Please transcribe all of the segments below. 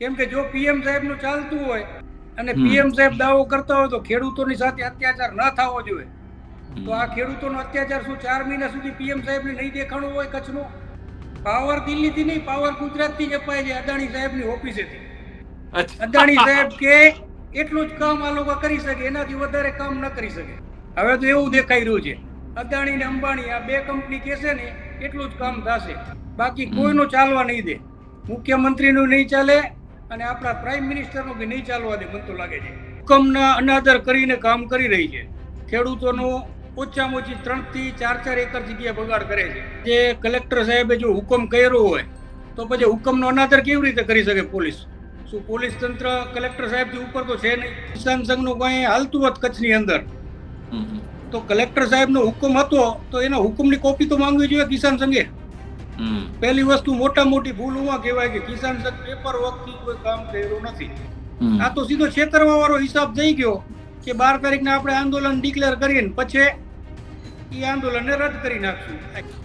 કેમ કે જો પીએમ સાહેબનું ચાલતું હોય અને પીએમ સાહેબ દાવો કરતા હોય તો ખેડૂતોની સાથે અત્યાચાર ન થવો જોઈએ. તો આ ખેડૂતોનો અત્યાચાર શું 4 મહિના સુધી પીએમ સાહેબને નહીં દેખાણું હોય? કચ્છનો પાવર દિલ્હીથી નહીં, પાવર ગુજરાતથી જ અપાય છે, અદાણી સાહેબની ઓફિસેથી. અદાણી સાહેબ કે એટલું જ કામ આ લોકો કરી શકે, એનાથી વધારે કામ ન કરી શકે. હવે તો એવું દેખાઈ રહ્યું છે અદાણી ને અંબાણી આ બે કંપની કહેશે ને એટલું જ કામ થશે, બાકી કોઈનું ચાલવા નહીં દે. મુખ્યમંત્રીનું નહીં ચાલે અને આપણા પ્રાઇમ મિનિસ્ટરનું બી નહીં ચાલવા દે. મને તો લાગે છે હુકમના અનાદર કરીને કામ કરી રહી છે. ખેડૂતોનું ઓછામાં ઓછી 3 થી 4 એકર જગ્યા બગાડ કરે છે. જે કલેક્ટર સાહેબે જો હુકમ કર્યો હોય તો પછી હુકમનો અનાદર કેવી રીતે કરી શકે પોલીસ? શું પોલીસ તંત્ર કલેક્ટર સાહેબથી ઉપર તો છે નહીં? કિસાન સંઘનું કંઈ હાલતું હોત કચ્છની અંદર તો કલેક્ટર સાહેબનો હુકમ હતો તો એના હુકમની કોપી તો માંગવી જોઈએ કિસાન સંઘે. પહેલી વસ્તુ મોટા મોટી ભૂલ ઉવા કહેવાય કે કિસાન સંઘ પેપર વર્કથી કોઈ કામ કર્યું નથી. આ તો સીધો છેતરવા વાળો હિસાબ થઈ ગયો કે 12 તારીખને આપણે આંદોલન ડિક્લેર કરીને પછી એ આંદોલનને રદ કરી નાખશું.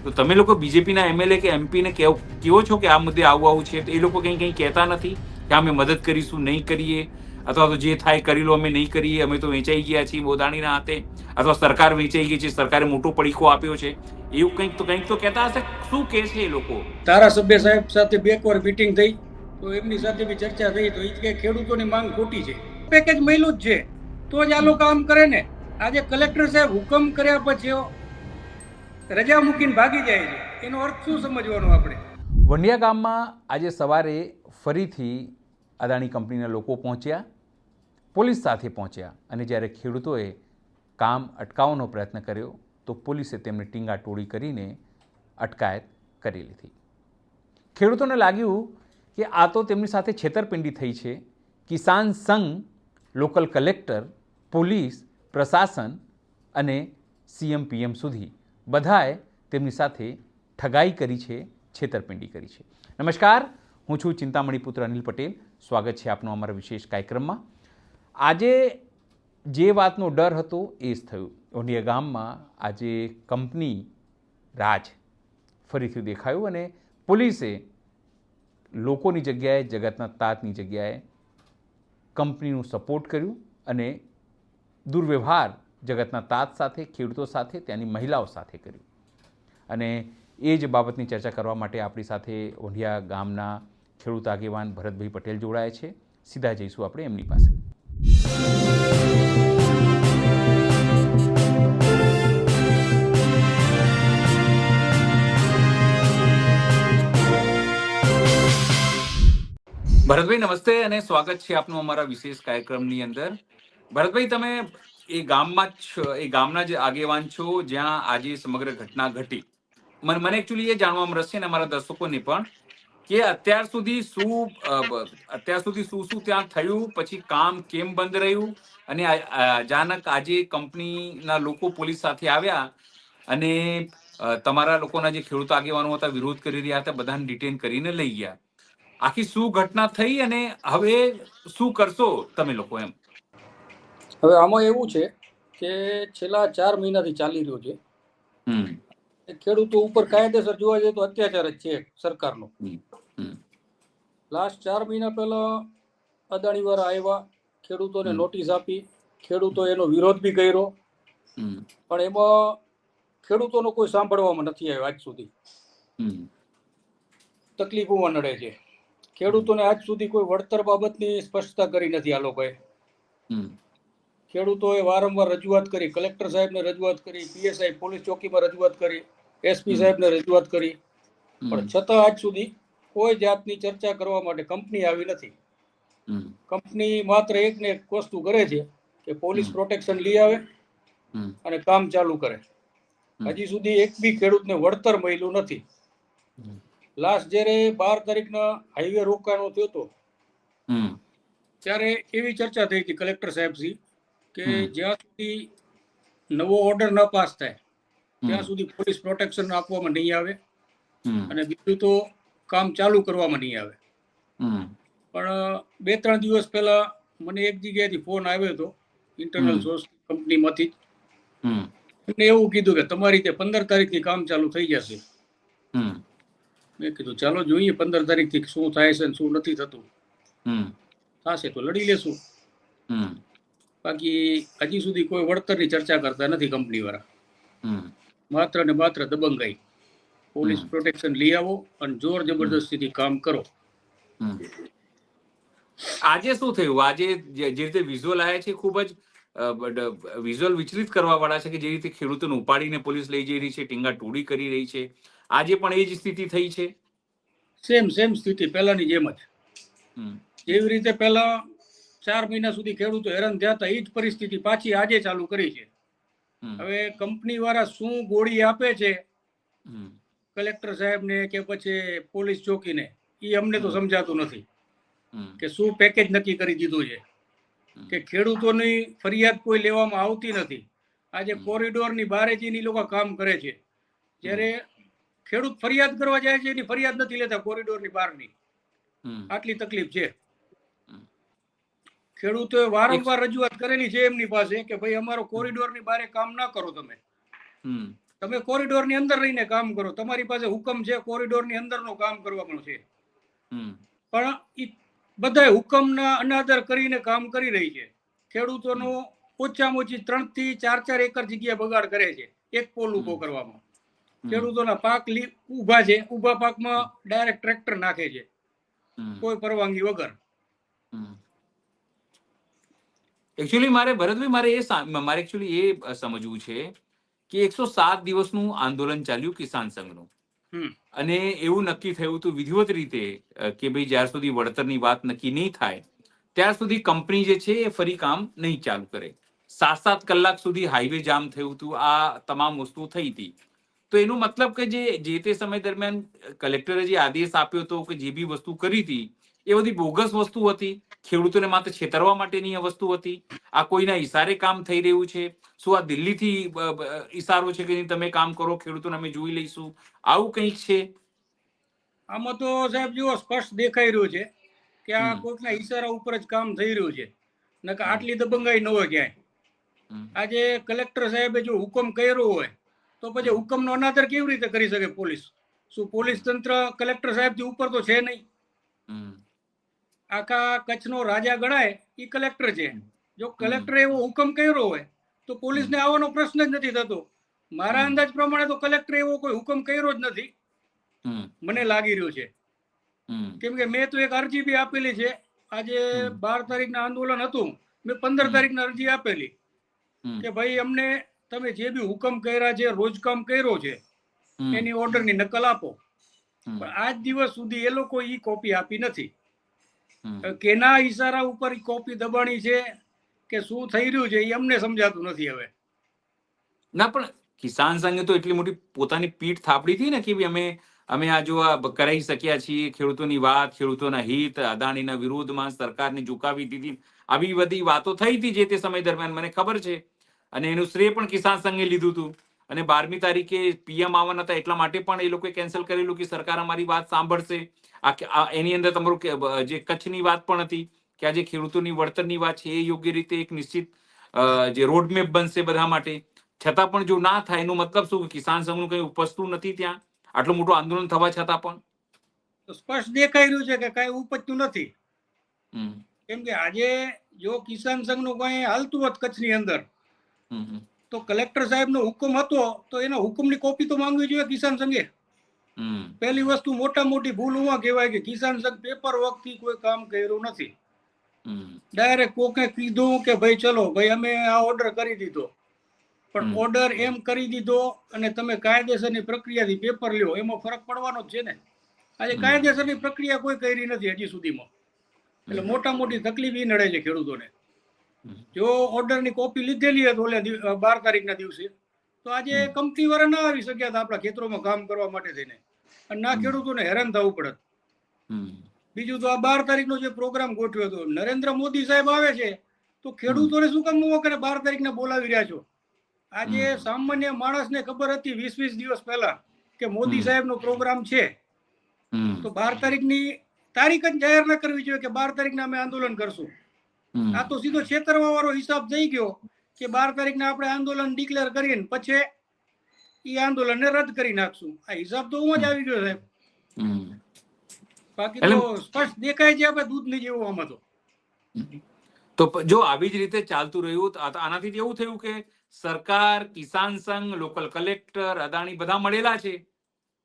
તો તમે લોકો બીજેપીના એમએલએ કે એમપી ને કેવો છો કે આ મુદ્દે આવું છે? એ લોકો કંઈ કહેતા નથી કે અમે મદદ કરીશું, નહીં કરીએ, અથવા તો જે થાય કરી લો, અમે નહીં કરીએ, અમે તો વેચાઈ ગયા છીએ મોદાણીના હાથે, અથવા સરકાર વેચાઈ ગઈ છે, સરકારે મોટો પડીકો આપ્યો છે, એવું કંઈક તો કહેતા હશે. શું કહે છે એ લોકો? ધારાસભ્ય સાહેબ સાથે 2 વાર મીટિંગ થઈ તો એમની સાથે બી ચર્ચા થઈ તો એ કે ખેડૂતોની માંગ ખોટી છે. પેકેજ મળ્યું જ છે તો જ આ લોકો કામ કરે ને. આજે કલેક્ટર સાહેબ હુકમ કર્યા પછી રજા મૂકીને ભાગી જાય છે, એનો અર્થ શું સમજવાનો આપણે? વંડિયા ગામમાં આજે સવારે ફરીથી અદાણી કંપનીના લોકો પહોંચ્યા, પોલીસ સાથે પહોંચ્યા, અને જ્યારે ખેડૂતોએ કામ અટકાવવાનો પ્રયત્ન કર્યો તો પોલીસે તેમને ટીંગાટોળી કરીને અટકાયત કરી લીધી. ખેડૂતોને લાગ્યું કે આ તો તેમની સાથે છેતરપિંડી થઈ છે. કિસાન સંઘ, લોકલ કલેક્ટર, પોલીસ, પ્રશાસન અને સીએમ પીએમ સુધી બધાએ તેમની સાથે ઠગાઈ કરી છે, છેતરપિંડી કરી છે. નમસ્કાર, હું છું ચિંતામણી પુત્ર અનિલ પટેલ. સ્વાગત છે આપનો અમારા વિશેષ કાર્યક્રમમાં. આજે જે વાતનો ડર હતો એ જ થયું. વંડિયા ગામમાં આજે કંપની રાજ ફરીથી દેખાયું અને પોલીસે લોકોની જગ્યાએ, જગતના તાતની જગ્યાએ કંપનીનું સપોર્ટ કર્યું અને દુર્વ્યવહાર જગતના તાત સાથે, ખેડૂતો સાથે, ત્યાંની મહિલાઓ સાથે કર્યું. અને એ જ બાબતની ચર્ચા કરવા માટે આપણી સાથે વંડિયા ગામના ખેડૂત આગેવાન ભરતભાઈ પટેલ જોડાયા છે. સીધા જઈશું આપણે એમની પાસે. ભરતભાઈ નમસ્તે અને સ્વાગત છે આપનું અમારા વિશેષ કાર્યક્રમની અંદર. ભરતભાઈ, તમે એ ગામના જ આગેવાન છો જ્યાં આજે સમગ્ર ઘટના ઘટી. મને એકચ્યુઅલી એ જાણવામાં રસ છે ને અમારા દર્શકોને પણ કે અત્યાર સુધી શું ત્યાં થયું, પછી કામ કેમ બંધ રહ્યું, અને અચાનક આજે કંપનીના લોકો પોલીસ સાથે આવ્યા અને તમારા લોકોના જે ખેડૂત આગેવાનો હતા, વિરોધ કરી રહ્યા હતા, બધાને ડિટેન કરીને લઈ ગયા. આખી શું ઘટના થઈ અને હવે શું કરશો તમે લોકો? એમ હવે આમાં એવું છે કે છેલ્લા 4 મહિનાથી ચાલી રહ્યું છે. ખેડૂતો ઉપર કાયદેસર જોવા જઈએ તો અત્યાચાર જ છે સરકારનો. લાસ્ટ 4 મહિના પહેલા અદાણી વાળા આવ્યા, ખેડૂતોને નોટિસ આપી, ખેડૂતો એનો વિરોધ બી કર્યો, પણ એમાં ખેડૂતોનો કોઈ સાંભળવામાં નથી આવ્યો આજ સુધી. તકલીફોમાં નડે છે ખેડૂતોને. આજ સુધી કોઈ વળતર બાબતની સ્પષ્ટતા કરી નથી આ લોકોએ. ખેડૂતોએ વારંવાર રજૂઆત કરી, કલેક્ટર સાહેબને રજૂઆત કરી, પીએસઆઈ પોલીસ ચોકીમાં રજૂઆત કરી, એસપી સાહેબને રજૂઆત કરી, પણ છતાં આજ સુધી કોઈ જાતની ચર્ચા કરવા માટે કંપની આવી નથી. કંપની માત્ર એક ને એક વસ્તુ કરે છે કે પોલીસ પ્રોટેક્શન લઈ આવે અને કામ ચાલુ કરે. હજી સુધી એક બી ખેડૂતને વળતર મળ્યું નથી. લાસ્ટ જ્યારે 12 તારીખના હાઈવે રોકાણો થયો હતો ત્યારે એવી ચર્ચા થઈ હતી કલેક્ટર સાહેબથી કે જ્યાં સુધી નવો ઓર્ડર ન પાસ થાય ત્યાં સુધી પોલીસ પ્રોટેક્શન આપવામાં નહીં આવે અને બીજું તો કામ ચાલુ કરવામાં નહીં આવે. પણ 2-3 દિવસ પહેલા મને એક જગ્યાએથી ફોન આવ્યો હતો ઇન્ટરનલ સોર્સ કંપનીમાંથી જ. એમને એવું કીધું કે તમારી તે 15 તારીખથી કામ ચાલુ થઈ જશે. મેં કીધું ચાલો જોઈએ 15 તારીખથી શું થાય છે ને શું નથી થતું. હમ થશે તો લડી લેશું. હમ બાકી હજી સુધી કોઈ વળતરની ચર્ચા કરતા નથી કંપનીવાળા. હમ માત્ર ને માત્ર દબંગાઈ, પોલીસ પ્રોટેક્શન લઈ આવો અને જોર જબરદસ્તીથી કામ કરો. હમ આજે શું થયું? આજે જે રીતે વિઝ્યુઅલ આવ્યા છે ખૂબ જ વિઝ્યુઅલ વિચલિત કરવા વાળા છે, કે જે રીતે ખેડૂતોને ઉપાડીને પોલીસ લઈ જઈ રહી છે, ટીંગા ટોળી કરી રહી છે, આજે પણ એ જ સ્થિતિ થઈ છે. સેમ સ્થિતિ પહેલાની જેમ જ. હમ જેવી રીતે પહેલા 4 મહિના સુધી ખેડૂતો હેરાન થયા હતા, એ જ પરિસ્થિતિ પાછી આજે ચાલુ કરી છે. હમ હવે કંપની વાળા શું ગોળી આપે છે હમ કલેક્ટર સાહેબને કે પછી પોલીસ ચોકીને, એ અમને તો સમજાતું નથી હમ કે શું પેકેજ નક્કી કરી દીધું છે કે ખેડૂતોની ફરિયાદ કોઈ લેવામાં આવતી નથી. આજે કોરિડોરની બહાર જ એની લોકો કામ કરે છે, જ્યારે ખેડૂત ફરિયાદ કરવા જાય છે એની ફરિયાદ નથી લેતા કોરિડોરની બહારની. આટલી તકલીફ છે. ખેડૂતોએ વારંવાર રજૂઆત કરેલી છે એમની પાસે કે ભાઈ અમારો કોરિડોરની બહાર કામ ના કરો, તમે કોરિડોરની અંદર રહીને કામ કરો, તમારી પાસે હુકમ છે કોરિડોરની અંદરનો કામ કરવાનો છે. પણ એ બધા હુકમના અનાદર કરીને કામ કરી રહી છે. ખેડૂતોનો ઓછામાં ઓછી 3 થી 4 એકર જગ્યા બગાડ કરે છે એક પોલ ઉભો કરવામાં. ખેડૂતોના પાક ઊભા છે, ઊભા પાકમાં ડાયરેક્ટ ટ્રેક્ટર નાખે છે કોઈ પરવાનગી વગર. એકચ્યુઅલી મારે એકચ્યુઅલી એ સમજવું છે કે 107 દિવસનું આંદોલન ચાલ્યું કિસાન સંઘનું, અને એવું નક્કી થયું હતું વિધિવત રીતે કે ભાઈ જ્યાર સુધી વળતરની વાત નક્કી નહીં થાય ત્યાર સુધી કંપની જે છે એ ફરી કામ નહીં ચાલુ કરે. 7 કલાક સુધી હાઈવે જામ થયું હતું. આ તમામ વસ્તુ થઈ હતી. તો એનો મતલબ કે જે તે સમય દરમિયાન કલેક્ટરે જે આદેશ આપ્યો હતો કે જે બી વસ્તુ કરી હતી એ બધી બોગસ વસ્તુ હતી, ખેડૂતોને માત્ર છેતરવા માટેની આ વસ્તુ હતી. આ કોઈના ઈશારે કામ થઈ રહ્યું છે? શું આ દિલ્હીથી ઈશારો છે કે તમે કામ કરો, ખેડૂતોને અમે જોઈ લઈશું, આવું કંઈક છે? આમાં તો સાહેબ જુઓ સ્પષ્ટ દેખાઈ રહ્યું છે કે આ કોઈકના ઈશારા ઉપર જ કામ થઈ રહ્યું છે, નકર આટલી દબંગાઈ ન હોય ક્યાંય. આજે કલેક્ટર સાહેબે જો હુકમ કર્યો હોય તો પછી હુકમનો અનાદર કેવી રીતે કરી શકે પોલીસ? શું પોલીસ તંત્ર કલેક્ટર સાહેબથી ઉપર તો છે નહીં? આખા કચ્છનો રાજા ગણાય એ કલેક્ટર છે. જો કલેક્ટરે એવો હુકમ કર્યો હોય તો પોલીસને આવવાનો પ્રશ્ન જ નથી થતો. મારા અંદાજ પ્રમાણે તો કલેક્ટરે એવો કોઈ હુકમ કર્યો જ નથી, મને લાગી રહ્યું છે. કેમ કે મેં તો એક અરજી બી આપેલી છે. આજે 12 તારીખના આંદોલન હતું, મેં 15 તારીખના અરજી આપેલી કે ભાઈ અમને તમે જે બી હુકમ કર્યા છે, રોજકામ કર્યો છે, એની ઓર્ડરની નકલ આપો. પણ આજ દિવસ સુધી એ લોકો ઈ કોપી આપી નથી. કેના ઈશારા ઉપર કોપી દબાણી છે કે શું થઈ રહ્યું છે એ અમને સમજાતું નથી હવે. ના, પણ કિસાન સંઘે તો એટલી મોટી પોતાની પીઠ થાપડી હતી ને કે અમે આ જો આ કરાઈ શક્યા છીએ, ખેડૂતોની વાત, ખેડૂતોના હિત, અદાણીના વિરોધમાં સરકારને ઝુકાવી દીધી, આવી બધી વાતો થઈ હતી જે તે સમય દરમિયાન, મને ખબર છે. અને એનું શ્રેય પણ કિસાન સંઘે લીધું હતું. અને 12મી તારીખે પીએમ આવવાના હતા એટલા માટે પણ એ લોકોએ કેન્સલ કરેલું કે સરકાર અમારી વાત સાંભળશે. એની અંદર તમારું જે કચ્છની વાત પણ હતી કે આ જે ખેડૂતોની વળતરની વાત છે એ યોગ્ય રીતે એક નિશ્ચિત જે રોડમેપ બનશે બધા માટે. છતાં પણ જો ના થાય એનો મતલબ શું? કિસાન સંઘનું કઈ ઉપજતું નથી ત્યાં, આટલું મોટું આંદોલન થવા છતાં પણ સ્પષ્ટ દેખાઈ રહ્યું છે કે કઈ ઉપજતું નથી. કેમ કે આજે જો કિસાન સંઘનું કઈ હાલતું હોત કચ્છની અંદર તો કલેક્ટર સાહેબનો હુકમ હતો તો એના હુકમની કોપી તો માંગવી જોઈએ કિસાન સંઘે. પહેલી વસ્તુ મોટા મોટી ભૂલ ઉમાં કહેવાય કે કિસાન સંઘ પેપર વર્કથી કોઈ કામ કર્યું નથી. ડાયરેક્ટ કોકે કીધું કે ભાઈ ચલો ભાઈ અમે આ ઓર્ડર કરી દીધો, પણ ઓર્ડર એમ કરી દીધો અને તમે કાયદેસરની પ્રક્રિયાથી પેપર લ્યો, એમાં ફરક પડવાનો જ છે ને. આજે કાયદેસરની પ્રક્રિયા કોઈ કરી નથી હજી સુધીમાં, એટલે મોટા મોટી તકલીફ એ નડે છે ખેડૂતોને. જો ઓર્ડરની કોપી લીધેલી હતી ઓલે 12 તારીખના દિવસે તો આજે કંપની વાળા ના આવી શક્યા હતા આપણા ખેતરોમાં કામ કરવા માટે થઈને, અને ના ખેડૂતોને હેરાન થવું પડત. બીજું તો આ 12 તારીખનો જે પ્રોગ્રામ ગોઠવ્યો હતો, નરેન્દ્ર મોદી સાહેબ આવે છે તો ખેડૂતોને શું કામ ન કરે 12 તારીખને બોલાવી રહ્યા છો? આજે સામાન્ય માણસને ખબર હતી 20 દિવસ પહેલા કે મોદી સાહેબનો પ્રોગ્રામ છે, તો 12 તારીખની તારીખ જ જાહેર ન કરવી જોઈએ કે 12 તારીખના અમે આંદોલન કરશું. આ તો સીધો છેતરવા વાળો હિસાબ થઈ ગયો કે 12 તારીખના આપણે આંદોલન ડિક્લેર કરીને પછી એ આંદોલનને રદ કરી નાખશું. આ હિસાબ તો હું જ આવી ગયો સાહેબ. બાકી એટલે તો સ્પષ્ટ દેખાય છે આપણે દૂધની જેવું આમાં તો જો આવી જ રીતે ચાલતું રહ્યું તો આનાથી એવું થયું કે સરકાર, કિસાન સંઘ, લોકલ કલેક્ટર, અદાણી બધા મળેલા છે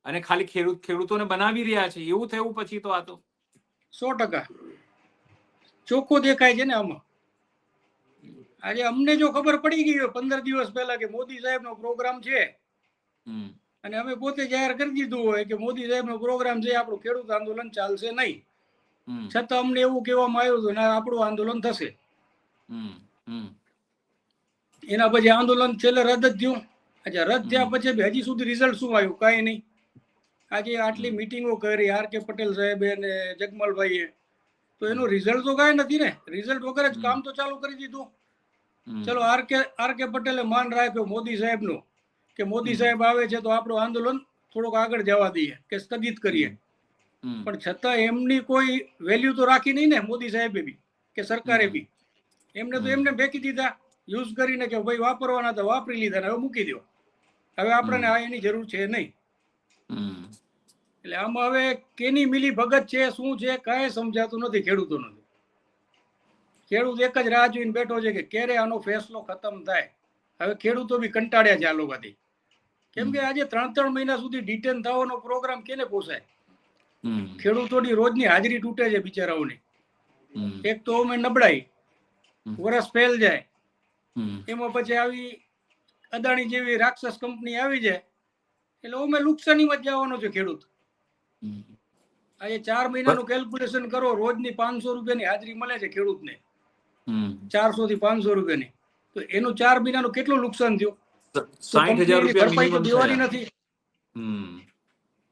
અને ખાલી ખેડૂતોને બનાવી રહ્યા છે એવું થયું પછી તો આ તો 100% ચોખ્ખું દેખાય છે ને આમાં. આજે અમને જો ખબર પડી ગઈ હોય 15 દિવસ પહેલા કે મોદી સાહેબનો પ્રોગ્રામ છે અને અમે પોતે જાહેર કરી દીધું હોય કે મોદી સાહેબનો પ્રોગ્રામ છે, આપણું ખેડૂત આંદોલન ચાલશે નહીં, છતાં અમને એવું કહેવામાં આવ્યું હતું ના આપણું આંદોલન થશે. એના પછી આંદોલન છેલ્લે રદ જ થયું. આજે રદ થયા પછી હજી સુધી રિઝલ્ટ શું આવ્યું? કાંઈ નહીં. આજે આટલી મિટિંગો કરી R.K. પટેલ સાહેબે અને જગમલભાઈએ, તો એનું રિઝલ્ટ તો કાંઈ નથી ને. રિઝલ્ટ વગર જ કામ તો ચાલુ કરી દીધું. ચલો R.K. પટેલે માન રાખ્યો મોદી સાહેબનું કે મોદી સાહેબ આવે છે તો આપણું આંદોલન થોડુંક આગળ જવા દઈએ કે સ્થગિત કરીએ, પણ છતાં એમની કોઈ વેલ્યુ તો રાખી નહીં ને મોદી સાહેબે બી કે સરકારે બી. એમને તો એમને ફેંકી દીધા યુઝ કરીને કે ભાઈ વાપરવાના તો વાપરી લીધા ને હવે મૂકી દો, હવે આપણને આ એની જરૂર છે નહીં. એટલે આમાં હવે કેની મિલી ભગત છે શું છે કાંઈ સમજાતું નથી ખેડૂતોનું. ખેડૂત એક જ રાહ જોઈને બેઠો છે કે ક્યારે આનો ફેસલો ખતમ થાય. હવે ખેડૂતો બી કંટાળ્યા છે આ લોકોથી, કેમ કે આજે 3 મહિના સુધી ડિટેન થવાનો પ્રોગ્રામ કેને પોસાય? ખેડૂતોની રોજની હાજરી તૂટે છે બિચારાઓની. એક તો અમે નબળાઈ, વરસ ફેલ જાય, એમાં પછી આવી અદાણી જેવી રાક્ષસ કંપની આવી જાય એટલે અમે નુકસાનીમાં જ જવાનો છે ખેડૂત. આજે 4 મહિનાનું કેલ્ક્યુલેશન કરો, રોજની 500 રૂપિયાની હાજરી મળે છે ખેડૂતને, 400 થી 500 રૂપિયાની, તો એનું 4 મહિનાનું કેટલું નુકસાન થયું? 60,000 રૂપિયા ભરપાઈ તો દેવાની નથી.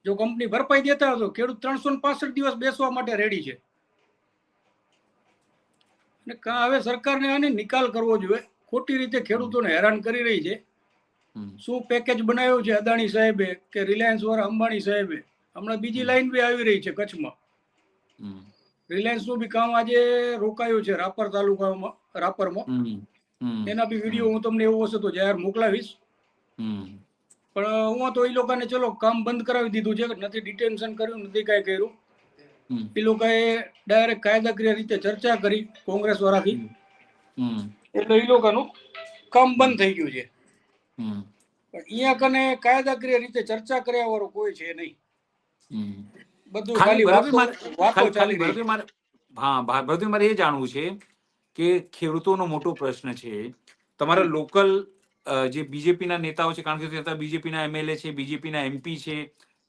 જો કંપની ભરપાઈ દેતા હોય તો ખેડૂત 365 દિવસ બેસવા માટે રેડી છે. અને હવે સરકારને આને નિકાલ કરવો જોઈએ. ખોટી રીતે ખેડૂતોને હેરાન કરી રહી છે. શું પેકેજ બનાવ્યું છે અદાણી સાહેબે કે રિલાયન્સ વાળા અંબાણી સાહેબે? હમણાં બીજી લાઈન બી આવી રહી છે કચ્છમાં. રિલાયન્સ નું બી કામ આજે રોકાયું છે રાપર તાલુકામાં, રાપરમાં. એના બી વિડીયો હું તમને એવું હશે તો જાહેર મોકલાવીશ. પણ હું તો એ લોકોને ચલો કામ બંધ કરાવી દીધું છે, નથી ડિટેન્શન કર્યું, નથી કાંઈ કર્યું. એ લોકોએ ડાયરેક્ટ કાયદાકીય રીતે ચર્ચા કરી કોંગ્રેસ વાળાથી, એટલે એ લોકોનું કામ બંધ થઈ ગયું છે. પણ અહીંયા કને કાયદાકીય રીતે ચર્ચા કર્યા વાળું કોઈ છે નહીં. બધું ખાલી વાતો ચાલી રહી છે. હા, ભરતભાઈ મારે એ જાણવું છે કે ખેડૂતોનો મોટો પ્રશ્ન છે. તમારા લોકલ જે બીજેપીના નેતાઓ છે, કારણ કે બીજેપીના MLA છે, બીજેપીના MP છે,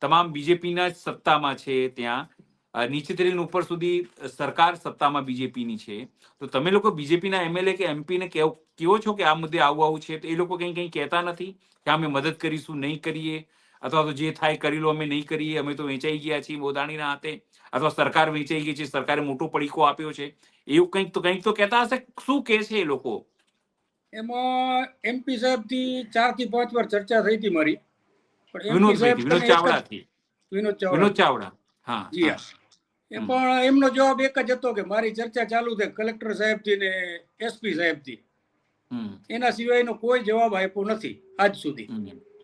તમામ બીજેપીના જ સત્તામાં છે, ત્યાં નીચેથી લઈને ઉપર સુધી સરકાર સત્તામાં બીજેપીની છે. તો તમે લોકો બીજેપીના MLA કે MP ને કેવો છો કે આ મુદ્દે આવું છે? તો એ લોકો કંઈ કહેતા નથી કે અમે મદદ કરીશું, નહીં કરીએ, અથવા તો જે થાય કરી લો, અમે નહીં કરીએ, અમે તો વેચાઈ ગયા છીએ મોદાણીના હાથે, અથવા સરકાર વેચાઈ ગઈ છે, સરકારે મોટો પડીકો આપ્યો છે, એવું કંઈક તો કહેતા હશે. શું કહે છે એ લોકો? એમાં MP સાહેબ થી 4 થી 5 વાર ચર્ચા થઈ હતી મારી, પણ વિનોદ ચાવડા, હા જી હા, એ પણ એમનો જવાબ એક જ હતો કે મારી ચર્ચા ચાલુ છે કલેક્ટર સાહેબ થી ને SP સાહેબ થી, એના સિવાયનો કોઈ જવાબ આપ્યો નથી આજ સુધી.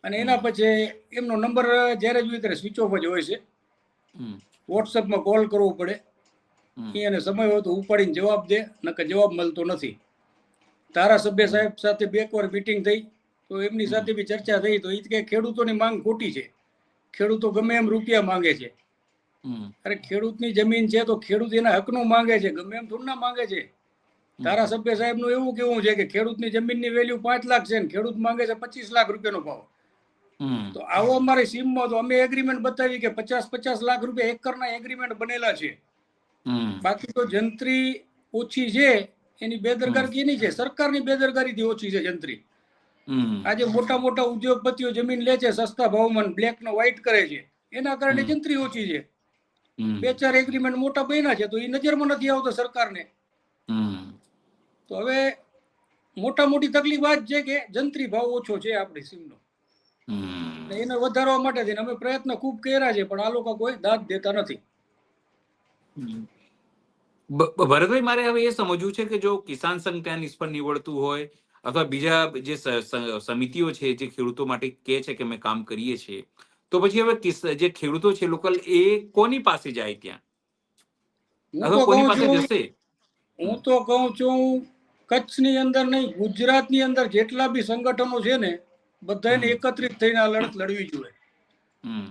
અને એના પછી એમનો નંબર જ્યારે જોઈએ ત્યારે સ્વિચ ઓફ જ હોય છે. WhatsAppમાં કોલ કરવો પડે, એને સમય હોય તો ઉપાડીને જવાબ દે, નકર જવાબ મળતો નથી. ધારાસભ્ય સાહેબ સાથે 2 વાર મીટિંગ થઈ તો એમની સાથે બી ચર્ચા થઈ, તો એ કે ખેડૂતોની માંગ ખોટી છે, ખેડૂતો ગમે એમ રૂપિયા માંગે છે. અરે ખેડૂતની જમીન છે તો ખેડૂત એના હકનું માંગે છે, ગમે એમ થોડું ના માંગે છે. ધારાસભ્ય સાહેબનું એવું કેવું છે કે ખેડૂતની જમીનની વેલ્યુ 5 લાખ છે ને ખેડૂત માંગે છે 25 લાખ રૂપિયાનો ભાવ. તો આવો અમારી સીમમાં તો અમે એગ્રીમેન્ટ બતાવી કે 50 લાખ રૂપિયા એકરના એગ્રીમેન્ટ બનેલા છે. બાકી તો જંત્રી ઓછી છે, એની બેદરકારી એની છે, સરકારની બેદરકારીથી ઓછી છે જંત્રી. આજે મોટા મોટા ઉદ્યોગપતિઓ જમીન લે છે સસ્તા ભાવમાં, બ્લેક નો વ્હાઈટ કરે છે, એના કારણે જંત્રી ઓછી છે. 2-4 એગ્રીમેન્ટ મોટા બન્યા છે તો એ નજરમાં નથી આવતો સરકારને. તો હવે મોટા મોટી તકલીફ આ જ છે કે જંત્રી ભાવ ઓછો છે આપણી સીમનો, એને વધારવા માટે અમે પ્રયત્ન ખૂબ કર્યા છે, પણ આ લોકો કોઈ દાદ દેતા નથી. ભરતભાઈ, મારે હવે એ સમજવું છે કે જો કિસાન સંઘ ત્યાં નિષ્ફળ નીવડતું હોય, અથવા બીજા જે સમિતિઓ છે જે ખેડૂતો માટે કહે છે કે અમે કામ કરીએ છીએ, તો પછી હવે જે ખેડૂતો છે લોકલ એ કોની પાસે જાય ત્યાં? હું અથવા તો કોની કહું પાસે છું જશે? હું તો કહું છું કચ્છની અંદર નહીં, ગુજરાતની અંદર જેટલા બી સંગઠનો છે ને બધાને એકત્રિત થઈને આ લડત લડવી જોઈએ. હમ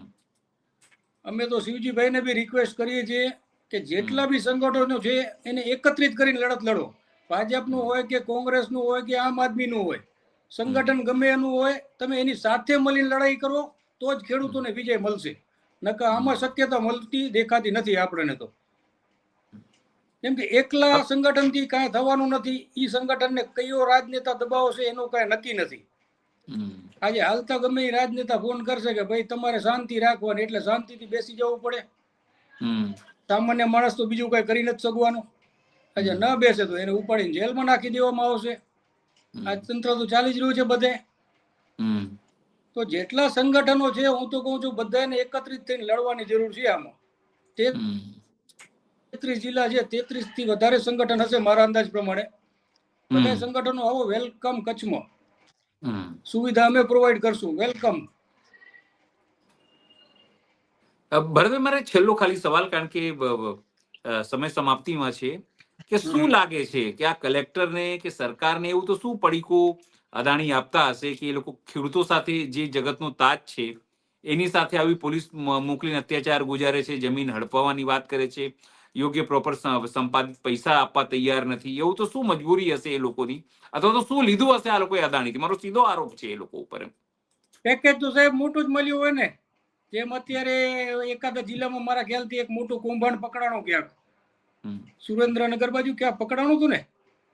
અમે તો શિવજીભાઈને બી રિક્વેસ્ટ કરીએ છીએ કે જેટલા બી સંગઠનો છે એને એકત્રિત કરીને લડત લડો. ભાજપનું હોય કે કોંગ્રેસનું હોય કે આમ આદમીનું હોય, સંગઠન ગમે એનું હોય, તમે એની સાથે મળીને લડાઈ કરો તો જ ખેડૂતોને વિજય મળશે. નકર આમાં શક્યતા મળતી દેખાતી નથી આપણને તો. કેમ કે એકલા સંગઠનથી કાંઈ થવાનું નથી. ઈ સંગઠનને કયો રાજનેતા દબાવશે એનું કાંઈ નક્કી નથી. આજે હાલતા ગમે એ રાજનેતા ફોન કરશે કે ભાઈ તમારે શાંતિ રાખવાની, એટલે શાંતિથી બેસી જવું પડે. સામાન્ય માણસ તો બીજું કઈ કરી નથી શકવાનું. આજે ન બેસે તો એને ઉપાડીને જેલમાં નાખી દેવામાં આવશે. આ તંત્ર તો ચાલી જ રહ્યું છે બધે. તો જેટલા સંગઠનો છે હું તો કહું છું બધાને એકત્રિત થઈને લડવાની જરૂર છે. આમાં 33 જિલ્લા છે, 33 થી વધારે સંગઠન હશે મારા અંદાજ પ્રમાણે. બધા સંગઠનો આવો વેલકમ કચ્છમાં. સુવિધા અમે પ્રોવાઈડ કરશું, વેલકમ. ભરતભાઈ, મારે છેલ્લો ખાલી સવાલ, કારણ કે સમય સમાપ્તિમાં છે, કે શું લાગે છે કે આ કલેક્ટરને કે સરકારને એવું તો શું પડીકો અદાણી આપતા હશે કે એ લોકો ખેડૂતો સાથે જે જગતનો તાજ છે એની સાથે આવી પોલીસ મોકલીને અત્યાચાર ગુજારે છે, જમીન હડપવાની વાત કરે છે, યોગ્ય પ્રોપર સંપાદિત પૈસા આપવા તૈયાર નથી? એવું તો શું મજબૂરી હશે એ લોકોની, અથવા તો શું લીધું હશે આ લોકોએ અદાણીથી? મારો સીધો આરોપ છે એ લોકો ઉપર. પેકેજ તો સાહેબ મોટું જ મળ્યું હોય ને. જેમ અત્યારે એકાદા જિલ્લામાં મારા ખ્યાલથી એક મોટું કૌભાંડ પકડાણું ક્યાંક સુરેન્દ્રનગર બાજુ ક્યાં પકડાણું હતું ને,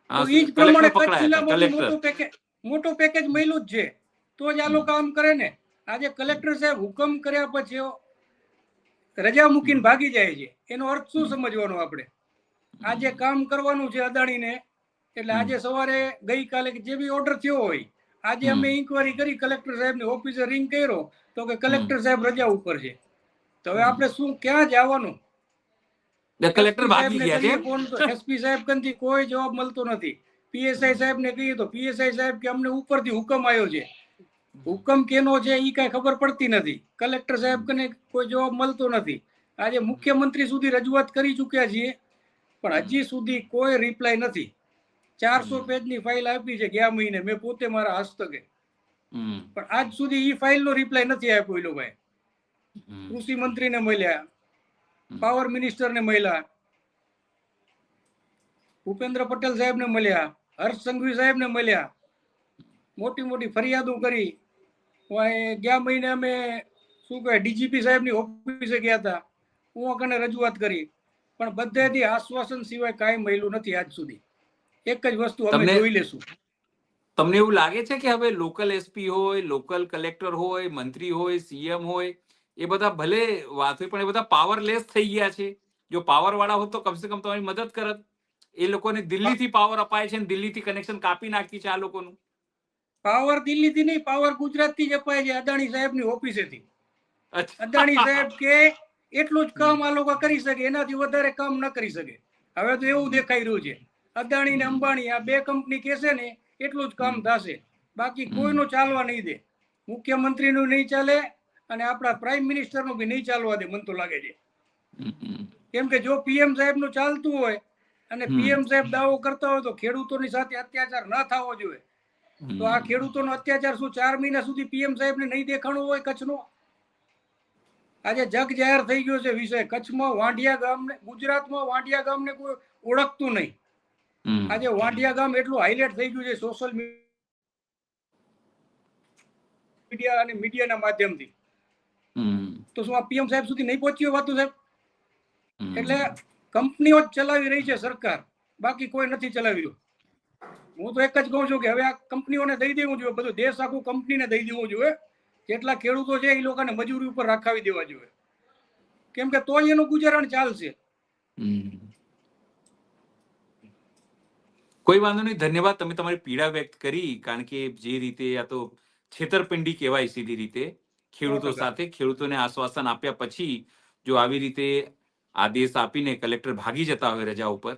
તો એ જ પ્રમાણે કચ્છ જિલ્લામાં મોટું પેકેજ મળ્યું જ છે. તો જ આ લોકો કામ કરે ને. આજે કલેક્ટર સાહેબ હુકમ કર્યા પછી રજા મૂકીને ભાગી જાય છે, એનો અર્થ શું સમજવાનો આપણે? આજે કામ કરવાનું છે અદાણીને, એટલે આજે સવારે ગઈકાલે જે બી ઓર્ડર થયો હોય, આજે અમે ઇન્કવાયરી કરી, કલેક્ટર સાહેબને ઓફિસે રિંગ કર્યો તો કે કલેક્ટર સાહેબ રજા ઉપર છે. તો હવે આપણે શું ક્યાં જવાનું? કલેક્ટર ભાગી ગયા છે. એસપી સાહેબ કંથી કોઈ જવાબ મળતો નથી. પીએસઆઈ સાહેબ ને કહીએ તો પીએસઆઈ સાહેબ કે અમને ઉપરથી હુકમ આવ્યો છે. હુકમ કેનો છે એ કઈ ખબર પડતી નથી. કલેક્ટર સાહેબ કને કોઈ જવાબ મળતો નથી. આજે મુખ્યમંત્રી સુધી રજૂઆત કરી ચૂક્યા છીએ, પણ હજી સુધી કોઈ રિપ્લાય નથી. 400 પેજની ફાઇલ આપી છે ગયા મહિને, મેં પોતે મારા હસ્તકે, પણ આજ સુધી ઈ ફાઇલનો રિપ્લાય નથી આપ્યો એ લોકોએ. કૃષિ મંત્રીને મળ્યા, પાવર મિનિસ્ટરને મળ્યા, ભૂપેન્દ્ર પટેલ સાહેબને મળ્યા, હર્ષ સંઘવી સાહેબને મળ્યા, મોટી મોટી ફરિયાદો કરી. ગયા મહિને અમે શું કહે ડીજીપી સાહેબની ઓફિસે ગયા હતા, હું કને રજૂઆત કરી, પણ બધેથી આશ્વાસન સિવાય કાંઈ મળ્યું નથી આજ સુધી. એક જ વસ્તુ અમે જોઈ લેશું. તમને એવું લાગે છે કે હવે લોકલ એસપી હોય, લોકલ કલેક્ટર હોય, મંત્રી હોય, સીએમ હોય, એ બધા ભલે વાત હોય પણ એ બધા પાવરલેસ થઈ ગયા છે? જો પાવર વાળા હોત તો કમસે કમ તમારી મદદ કરત. એ લોકોને દિલ્હીથી પાવર અપાય છે, દિલ્હીથી કનેક્શન કાપી નાખી છે આ લોકોનું. પાવર દિલ્હીથી નહીં, પાવર ગુજરાતથી જ અપાય છે, અદાણી સાહેબની ઓફિસેથી. અદાણી સાહેબ કે એટલું જ કામ આ લોકો કરી શકે, એનાથી વધારે કામ ન કરી શકે. હવે તો એવું દેખાઈ રહ્યું છે અદાણી ને અંબાણી આ બે કંપની કહેશે ને એટલું જ કામ થશે, બાકી કોઈનું ચાલવા નહીં દે. મુખ્યમંત્રીનું નહીં ચાલે અને આપણા પ્રાઇમ મિનિસ્ટરનું બી નહીં ચાલવા દે, મને તો લાગે છે. કેમ કે જો પીએમ સાહેબનું ચાલતું હોય અને પીએમ સાહેબ દાવો કરતા હોય તો ખેડૂતોની સાથે અત્યાચાર ન થવો જોઈએ, તો આ ખેડૂતોનો અત્યાચાર શું 4 મહિના સુધી પીએમ સાહેબને નહીં દેખાણું હોય કચ્છનો? આજે જગ જાહેર થઈ ગયો છે વિષય. કચ્છમાં વાંઢિયા ગામને, ગુજરાતમાં વાંઢિયા ગામને કોઈ ઓળખતું નહીં. આજે વાંઢિયા ગામ એટલું હાઇલાઇટ થઈ ગયું છે સોશિયલ મીડિયા અને મીડિયાના માધ્યમથી. તો શું આ પીએમ સાહેબ સુધી નહીં પહોંચ્યો વાતું સાહેબ? એટલે કંપનીઓ જ ચલાવી રહી છે સરકાર, બાકી કોઈ નથી ચલાવી રહ્યું. હું તો એક જ કહું છું કે હવે આ કંપનીઓને દઈ દેવું જોઈએ, બધું દેશ આખું કંપનીને દઈ દેવું જોઈએ. જેટલા ખેડૂતો છે એ લોકોને મજૂરી ઉપર રાખાવી દેવા જોઈએ, કેમ કે તો એનું ગુજારણ ચાલશે. કોઈ વાંધો નહીં, ધન્યવાદ. તમે તમારી પીડા વ્યક્ત કરી, કારણ કે જે રીતે આ તો છેતરપિંડી કહેવાય સીધી રીતે ખેડૂતો સાથે. ખેડૂતોને આશ્વાસન આપ્યા પછી જો આવી રીતે આદેશ આપીને કલેક્ટર ભાગી જતા હોય રજા ઉપર,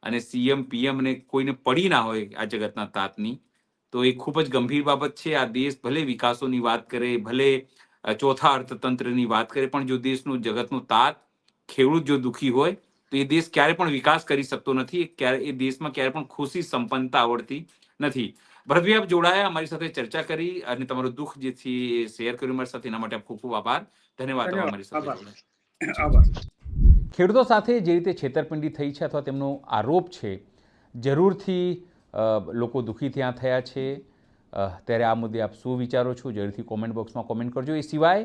અને સીએમ પીએમ ને કોઈને પડી ના હોય આ જગતના તાતની, તો એ ખૂબ જ ગંભીર બાબત છે. આ દેશ ભલે વિકાસોની વાત કરે, ભલે ચોથા અર્થતંત્રની વાત કરે, પણ જો દેશનું જગતનું તાત ખેડૂત જો દુઃખી હોય તો તો એ દેશ ક્યારે પણ વિકાસ કરી શકતો નથી, એ દેશમાં ક્યારે પણ ખુશી સંપન્નતા આવડતી નથી. ભરતભાઈ, આપ જોડાયા, અમારી સાથે ચર્ચા કરી અને તમારું દુઃખ જે છે એ શેર કર્યું મારી સાથે, એના માટે ખૂબ ખૂબ આભાર. ધન્યવાદ અમારી સાથે જોડાયા. આભાર. ખેડૂતો સાથે જે રીતે છેતરપિંડી થઈ છે અથવા તેમનો આરોપ છે, જરૂરથી લોકો દુઃખી ત્યાં થયા છે. ત્યારે આ મુદ્દે આપ શું વિચારો છો, જરૂરથી કોમેન્ટ બોક્સમાં કોમેન્ટ કરજો. એ સિવાય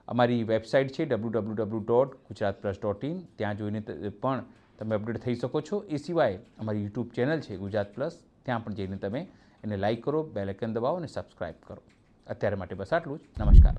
અમારી વેબસાઇટ છે www.gujaratplus.in, ત્યાં જોઈને પણ તમે અપડેટ થઈ શકો છો. એ સિવાય અમારી યુટ્યુબ ચેનલ છે ગુજરાત પ્લસ, ત્યાં પણ જઈને તમે એને લાઇક કરો, બેલ આઇકન દબાવો અને સબસ્ક્રાઇબ કરો. અત્યારે માટે બસ આટલું જ. નમસ્કાર.